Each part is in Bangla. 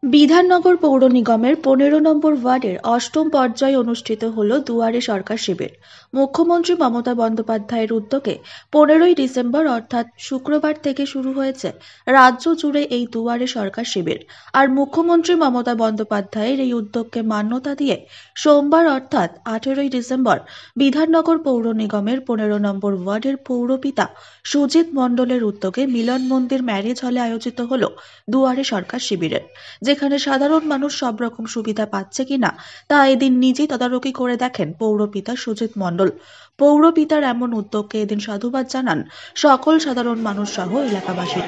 বিধাননগর পৌর নিগমের ১৫ নম্বর ওয়ার্ডের অষ্টম পর্যায়ে অনুষ্ঠিত হল দুয়ারে সরকার শিবির। মুখ্যমন্ত্রী মমতা বন্দ্যোপাধ্যায়ের উদ্যোগে ১৫ই ডিসেম্বর অর্থাৎ শুক্রবার থেকে শুরু হয়েছে রাজ্য জুড়ে এই দুয়ারে সরকার শিবির। আর মুখ্যমন্ত্রী মমতা বন্দ্যোপাধ্যায়ের এই উদ্যোগকে মান্যতা দিয়ে সোমবার অর্থাৎ ১৮ই ডিসেম্বর বিধাননগর পৌর নিগমের ১৫ নম্বর ওয়ার্ডের পৌরপিতা সুজিত মণ্ডলের উদ্যোগে মিলন মন্দির ম্যারেজ হলে আয়োজিত হল দুয়ারে সরকার শিবিরের, যেখানে সাধারণ মানুষ সব রকম সুবিধা পাচ্ছে কিনা তা এদিন নিজেই তদারকি করে দেখেন পৌরপিতা সুজিত মণ্ডল। পৌরপিতার এমন উদ্যোগকে এদিন সাধুবাদ জানান সকল সাধারণ মানুষ সহ এলাকাবাসী।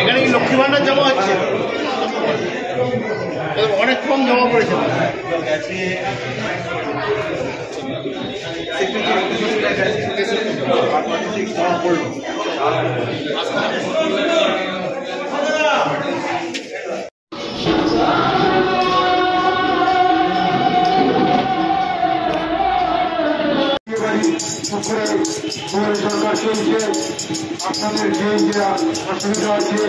এখানে কি লক্ষ্মী ভান্ডার জমা হচ্ছে? অনেক কম জমা পড়েছে। সরকার চলছে, আপনাদের যে অসুবিধা আছে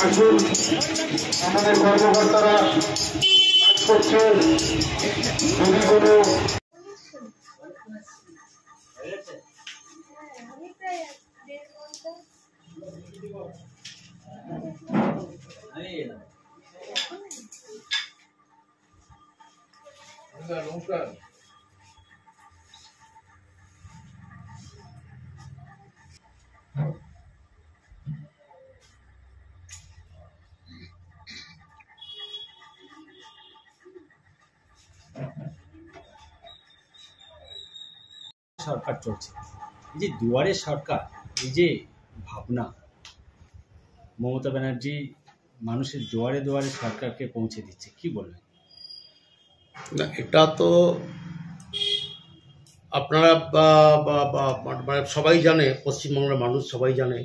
আসুন, আমাদের কর্মকর্তারা কাজ করছে। যদি কোনো নমস্কার। সরকার চলছে, এই যে দুয়ারে সরকার, এই যে ভাবনা, মমতা ব্যানার্জি মানুষের দুয়ারে দুয়ারে সরকারকে পৌঁছে দিচ্ছে, কি বলবেন? না, এটা তো আপনারা মানে সবাই জানে, পশ্চিমবঙ্গের মানুষ সবাই জানে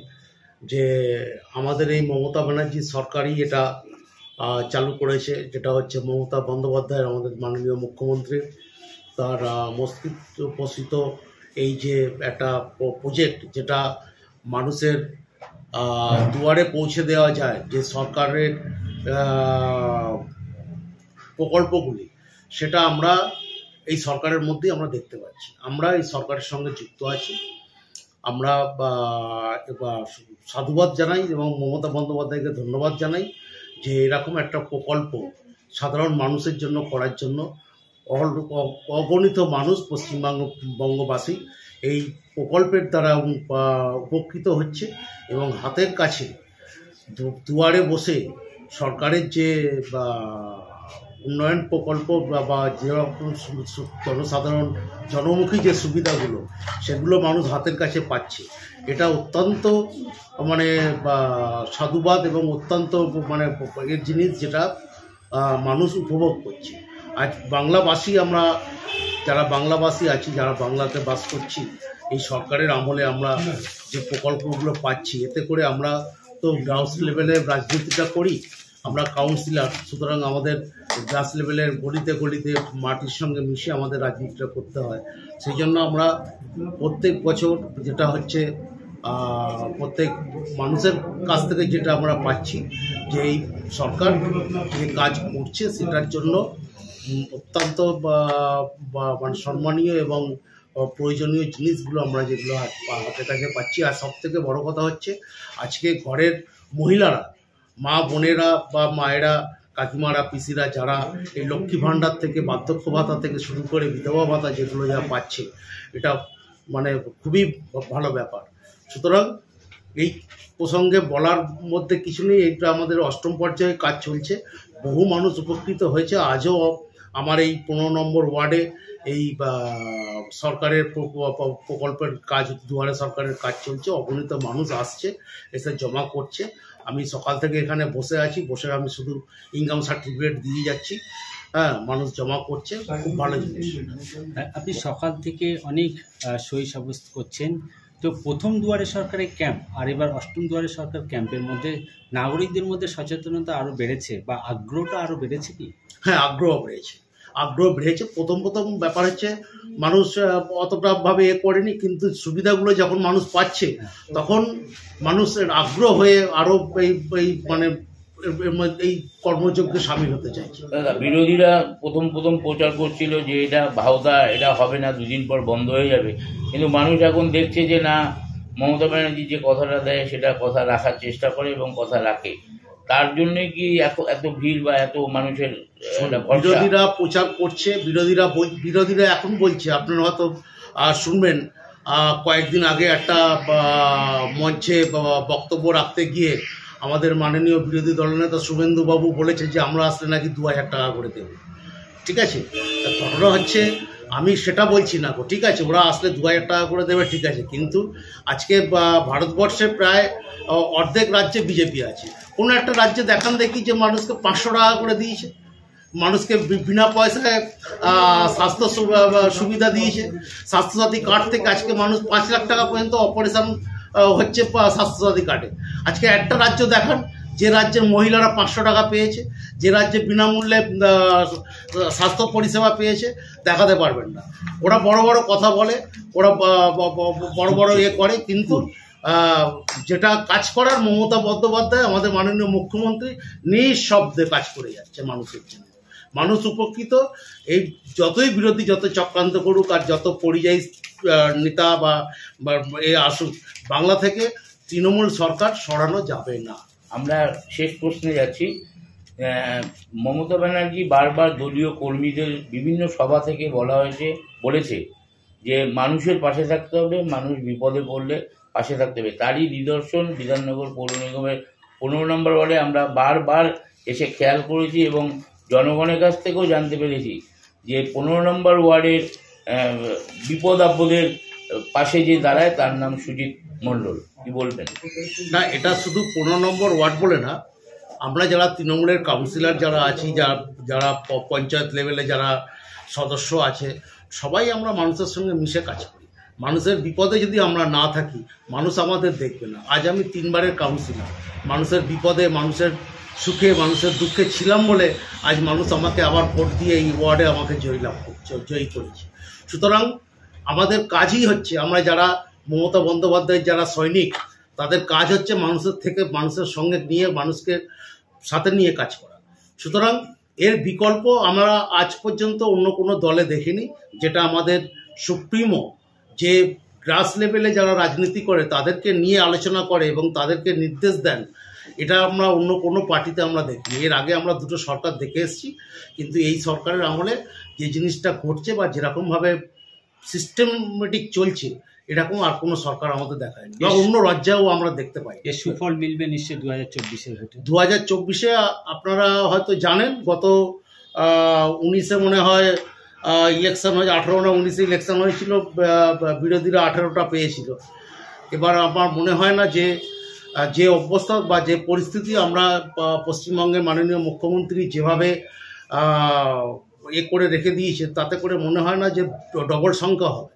যে আমাদের এই মমতা ব্যানার্জি সরকারই এটা চালু করেছে, যেটা হচ্ছে মমতা বন্দ্যোপাধ্যায়ের, আমাদের মাননীয় মুখ্যমন্ত্রী, তার মস্তিষ্ক পোষিত এই যে একটা প্রজেক্ট, যেটা মানুষের দুয়ারে পৌঁছে দেওয়া যায়, যে সরকারের প্রকল্পগুলি, সেটা আমরা এই সরকারের মধ্যেই আমরা দেখতে পাচ্ছি। আমরা এই সরকারের সঙ্গে যুক্ত আছি। আমরা সাধুবাদ জানাই এবং মমতা বন্দ্যোপাধ্যায়কে ধন্যবাদ জানাই যে এরকম একটা প্রকল্প সাধারণ মানুষের জন্য করার জন্য অগণিত মানুষ, পশ্চিমবঙ্গবাসী এই প্রকল্পের দ্বারা উপকৃত হচ্ছে এবং হাতের কাছে দুয়ারে বসে সরকারের যে উন্নয়ন প্রকল্প বা যেরকম জনসাধারণ জনমুখী যে সুবিধাগুলো, সেগুলো মানুষ হাতের কাছে পাচ্ছে। এটা অত্যন্ত মানে সাধুবাদ এবং অত্যন্ত মানে এর জিনিস, যেটা মানুষ উপভোগ করছে। আজ বাংলাভাষী, আমরা যারা বাংলাভাষী আছি, যারা বাংলাতে বাস করছি, এই সরকারের আমলে আমরা যে প্রকল্পগুলো পাচ্ছি, এতে করে আমরা তো গ্রাউন্ড লেভেলে রাজনীতিটা করি, আমরা কাউন্সিলর, সুতরাং আমাদের গ্রাস লেভেলের গলিতে গলিতে মাটির সঙ্গে মিশে আমাদের রাজনীতিটা করতে হয়। সেই জন্য আমরা প্রত্যেক বছর যেটা হচ্ছে প্রত্যেক মানুষের কাছ থেকে যেটা আমরা পাচ্ছি, যে এই সরকার যে কাজ করছে সেটার জন্য অত্যন্ত মানে সম্মানীয় এবং প্রয়োজনীয় জিনিসগুলো আমরা যেগুলো হাতের কাছে পাচ্ছি। আর সবথেকে বড় কথা হচ্ছে, আজকে ঘরের মহিলারা, মা বোনেরা বা মায়েরা কাকিমারা পিসিরা যারা এই লক্ষ্মী ভাণ্ডার থেকে বার্ধক্য ভাতা থেকে শুরু করে বিধবা ভাতা যেগুলো যা পাচ্ছে, এটা মানে খুবই ভালো ব্যাপার। সুতরাং এই প্রসঙ্গে বলার মধ্যে কিছু নেই, এটা আমাদের 8ম পর্যায়ে কাজ চলছে, বহু মানুষ উপকৃত হয়েছে। আজও আমার এই 15 নম্বর ওয়ার্ডে এই সরকারের প্রকল্পের কাজ, দুয়ারে সরকারের কাজ চলছে, অগণিত মানুষ আসছে, এসে জমা করছে। আমি সকাল থেকে এখানে বসে আছি, বসে আমি শুধু ইনকাম সার্টিফিকেট দিয়ে যাচ্ছি, হ্যাঁ, মানুষ জমা করছে, খুব ভালো জিনিস। আপনি সকাল থেকে অনেক সই সাব্যস্ত করছেন, তো প্রথম দুয়ারে সরকারের ক্যাম্প আর এবার 8ম দুয়ারে সরকার ক্যাম্পের মধ্যে নাগরিকদের মধ্যে সচেতনতা আরও বেড়েছে বা আগ্রহটা আরও বেড়েছে কি? হ্যাঁ, আগ্রহ বেড়েছে। প্রথম ব্যাপার হচ্ছে মানুষ অতটা ভাবে করেনি, কিন্তু সুবিধাগুলো যখন মানুষ পাচ্ছে তখন মানুষের আগ্রহ হয়ে আরো এই মানে এই কর্মযজ্ঞে সামিল হতে চাইছে। বিরোধীরা প্রথম প্রচার করছিল যে এটা ভাওতা, এটা হবে না, 2 দিন পর বন্ধ হয়ে যাবে, কিন্তু মানুষ এখন দেখছে যে না, মমতা ব্যানার্জি যে কথাটা দেয় সেটা কথা রাখার চেষ্টা করে এবং কথা রাখে। তার জন্য কি এত ভিড় বা এত মানুষের? বিরোধীরা প্রচার করছে, বিরোধীরা এখন বলছে, আপনারা হয়তো শুনবেন, কয়েকদিন আগে একটা মঞ্চে বক্তব্য রাখতে গিয়ে আমাদের মাননীয় বিরোধী দলনেতা শুভেন্দু বাবু বলেছে যে আমরা আসলে নাকি 2000 টাকা করে দেব। ঠিক আছে, ঘটনা হচ্ছে আমি সেটা বলছি না গো, ঠিক আছে, ওরা আসলে 2000 টাকা করে দেবে, ঠিক আছে, কিন্তু আজকে ভারতবর্ষে প্রায় অর্ধেক রাজ্যে বিজেপি আছে। কোনো একটা রাজ্যে দেখান দেখি যে মানুষকে 500 টাকা করে দিয়েছে, মানুষকে বিনা পয়সায় স্বাস্থ্য সুবিধা দিয়েছে। স্বাস্থ্যসাথী কার্ড থেকে আজকে মানুষ 5 লাখ টাকা পর্যন্ত অপারেশন হচ্ছে স্বাস্থ্যসাথী কার্ডে। আজকে একটা রাজ্য দেখান যে রাজ্যের মহিলারা 500 টাকা পেয়েছে, যে রাজ্যে বিনামূল্যে স্বাস্থ্য পরিষেবা পেয়েছে, দেখাতে পারবেন না। ওরা বড় বড় কথা বলে, ওরা বড় বড় করে, কিন্তু যেটা কাজ করার মমতা বন্দ্যোপাধ্যায় আমাদের মাননীয় মুখ্যমন্ত্রী নিঃশব্দে কাজ করে যাচ্ছে মানুষের জন্য। মানুষ উপকৃত। এই যতই বিরোধী যত চক্রান্ত করুক আর যত পরিযায়ী নেতা বা এ আসুক, বাংলা থেকে তৃণমূল সরকার সরানো যাবে না। আমরা শেষ প্রশ্নে যাচ্ছি। মমতা ব্যানার্জি বারবার দলীয় কর্মীদের বিভিন্ন সভা থেকে বলেছে যে মানুষের পাশে থাকতে হবে, মানুষ বিপদে পড়লে পাশে থাকতে হবে। তারই নিদর্শন বিধাননগর পৌর নিগমের 15 নম্বর ওয়ার্ডে আমরা বারবার এসে খেয়াল করেছি এবং জনগণের কাছ থেকেও জানতে পেরেছি যে 15 নম্বর ওয়ার্ডের বিপদ আপদের পাশে যে দাঁড়ায় তার নাম সুজিত মণ্ডল। কি বলবেন? না, এটা শুধু 15 নম্বর ওয়ার্ড বলে না, আমরা যারা তৃণমূলের কাউন্সিলর যারা আছি, যারা পঞ্চায়েত লেভেলে যারা সদস্য আছে, সবাই আমরা মানুষের সঙ্গে মিশে কাজ করি। মানুষের বিপদে যদি আমরা না থাকি, মানুষ আমাদের দেখবে না। আজ আমি 3 বারের কাউন্সিলর, মানুষের বিপদে, মানুষের সুখে, মানুষের দুঃখে ছিলাম বলে আজ মানুষ আমাকে আবার ভোট দিয়ে এই ওয়ার্ডে আমাকে জয়ী করেছে। সুতরাং আমাদের কাজই হচ্ছে, আমরা যারা মমতা বন্দ্যোপাধ্যায়ের যারা সৈনিক, তাদের কাজ হচ্ছে মানুষের সঙ্গে নিয়ে, মানুষকে সাথে নিয়ে কাজ করা। সুতরাং এর বিকল্প আমরা আজ পর্যন্ত অন্য কোনো দলে দেখিনি। যেটা আমাদের সুপ্রিমো, যে গ্রাস লেভেলে যারা রাজনীতি করে তাদেরকে নিয়ে আলোচনা করে এবং তাদেরকে নির্দেশ দেন, এটা আমরা অন্য কোনো পার্টিতে আমরা দেখিনি। এর আগে আমরা 2টো সরকার দেখে এসেছি, কিন্তু এই সরকারের আমলে যে জিনিসটা ঘটছে বা যেরকমভাবে সিস্টেমেটিক চলছে, এরকম আর কোনো সরকার আমাদের দেখায়নি বা অন্য রাজ্যেও আমরা দেখতে পাই। এর সুফল মিলবে নিশ্চয়ই 2024-এর ভোটে। 2024-এ আপনারা হয়তো জানেন, গত 19-এ মনে হয় ইলেকশন হয়েছে, 18 না 19-এ ইলেকশন হয়েছিল, বিরোধীরা 18টা পেয়েছিল। এবার আমার মনে হয় না যে অবস্থা বা যে পরিস্থিতি আমরা পশ্চিমবঙ্গের মাননীয় মুখ্যমন্ত্রী যেভাবে করে রেখে দিয়েছে, তাতে করে মনে হয় না যে ডবল সংখ্যা হবে।